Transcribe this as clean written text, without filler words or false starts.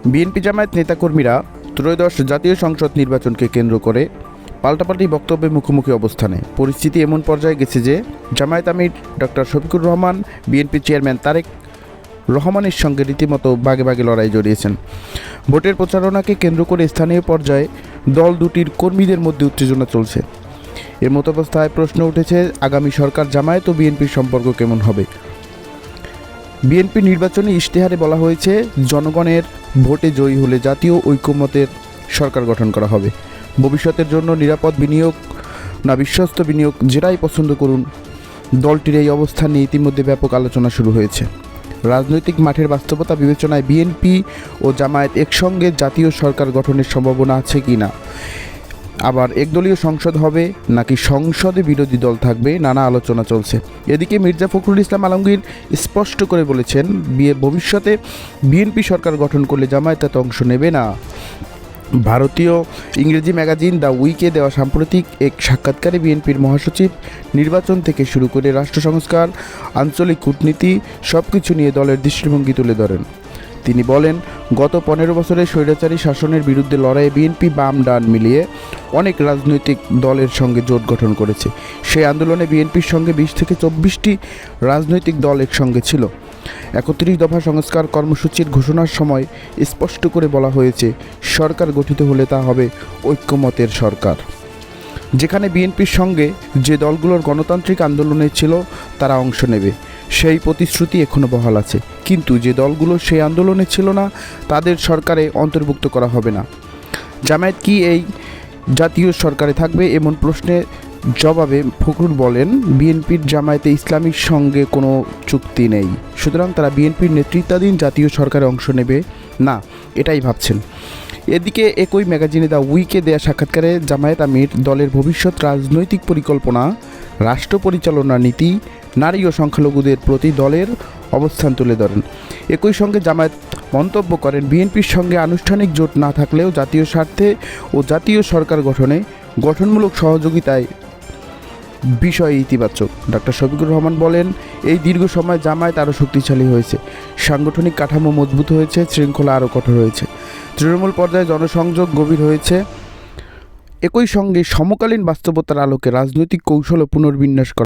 BNP Jamaat নেতাকর্মীরা ত্রয়োদশ জাতীয় সংসদ নির্বাচনকে কেন্দ্র করে পাল্টাপাল্টি বক্তব্যের মুখোমুখি অবস্থানে। পরিস্থিতি এমন পর্যায়ে গেছে যে জামায়াত আমির doctor Shafiqur Rahman BNP chairman Tarique রহমানের সঙ্গে রীতিমতো বাগে বাগে লড়াই জড়িয়েছেন। ভোটের প্রচারণাকে কেন্দ্র করে স্থানীয় পর্যায়ে দল দুটির কর্মীদের মধ্যে উত্তেজনা চলছে। এর মতো অবস্থায় প্রশ্ন উঠেছে, আগামী সরকার জামায়াত ও বিএনপির সম্পর্ক কেমন হবে। বিএনপি নির্বাচনী ইশতেহারে বলা হয়েছে, জনগণের ভোটে জয়ী হলে জাতীয় ঐকমত্যের সরকার গঠন করা হবে। ভবিষ্যতের জন্য নিরাপদ বিনিয়োগ না বিশ্বস্ত বিনিয়োগ, যেটাই পছন্দ করুন। দলটির এই অবস্থান নিয়ে ইতিমধ্যে ব্যাপক আলোচনা শুরু হয়েছে। রাজনৈতিক মাঠের বাস্তবতা বিবেচনায় বিএনপি ও জামায়াত একসঙ্গে জাতীয় সরকার গঠনের সম্ভাবনা আছে কি না, আবার একদলীয় সংসদ হবে নাকি সংসদে বিরোধী দল থাকবে, নানা আলোচনা চলছে। এদিকে মির্জা ফখরুল ইসলাম আলমগীর স্পষ্ট করে বলেছেন, ভবিষ্যতে বিএনপি সরকার গঠন করলে জামায়াত তাতে অংশ নেবে না। ভারতীয় ইংরেজি ম্যাগাজিন দ্য উইকে দেওয়া সাম্প্রতিক এক সাক্ষাৎকারে বিএনপির মহাসচিব নির্বাচন থেকে শুরু করে রাষ্ট্র সংস্কার, আঞ্চলিক কূটনীতি সবকিছু নিয়ে দলের দৃষ্টিভঙ্গি তুলে ধরেন। তিনি বলেন, গত 15 বছরের স্বৈরাচারী শাসনের বিরুদ্ধে লড়াইয়ে বিএনপি বাম ডান মিলিয়ে অনেক রাজনৈতিক দলের সঙ্গে জোট গঠন করেছে। সেই আন্দোলনে বিএনপির সঙ্গে 20 থেকে 24টি রাজনৈতিক দল একসঙ্গে ছিল। 31 দফা সংস্কার কর্মসূচির ঘোষণার সময় স্পষ্ট করে বলা হয়েছে, সরকার গঠিত হলে তা হবে ঐক্যমতের সরকার, যেখানে বিএনপির সঙ্গে যে দলগুলোর গণতান্ত্রিক আন্দোলনে ছিল তারা অংশ নেবে। সেই প্রতিশ্রুতি এখনও বহাল আছে, কিন্তু যে দলগুলো সেই আন্দোলনে ছিল না তাদের সরকারে অন্তর্ভুক্ত করা হবে না। জামায়াত কি এই জাতীয় সরকারে থাকবে, এমন প্রশ্নের জবাবে ফখরুল বলেন, বিএনপির জামায়াতে ইসলামীর সঙ্গে কোনো চুক্তি নেই, সুতরাং তারা বিএনপির নেতৃত্বাধীন জাতীয় সরকারে অংশ নেবে না, এটাই ভাবছেন। এদিকে একই ম্যাগাজিনে দ্য উইকে দেয়া সাক্ষাৎকারে জামায়াত আমির দলের ভবিষ্যৎ রাজনৈতিক পরিকল্পনা, রাষ্ট্র পরিচালনা নীতি, নারী ও সংখ্যালঘুদের প্রতি দলের অবস্থান তুলে ধরেন। একই সঙ্গে জামায়াত মন্তব্য করেন, বিএনপির সঙ্গে আনুষ্ঠানিক জোট না থাকলেও জাতীয় স্বার্থে ও জাতীয় সরকার গঠনে গঠনমূলক সহযোগিতায় বিষয়ে ইতিবাচক। ডক্টর শফিকুর রহমান বলেন, এই দীর্ঘ সময় জামায়াত আরও শক্তিশালী হয়েছে, সাংগঠনিক কাঠামো মজবুত হয়েছে, শৃঙ্খলা আরও কঠোর হয়েছে, তৃণমূল পর্যায়ে জনসংযোগ গভীর হয়েছে। একই সঙ্গে সমকালীন বাস্তবতার আলোকে রাজনৈতিক কৌশল ও পুনর্বিন্যাস করা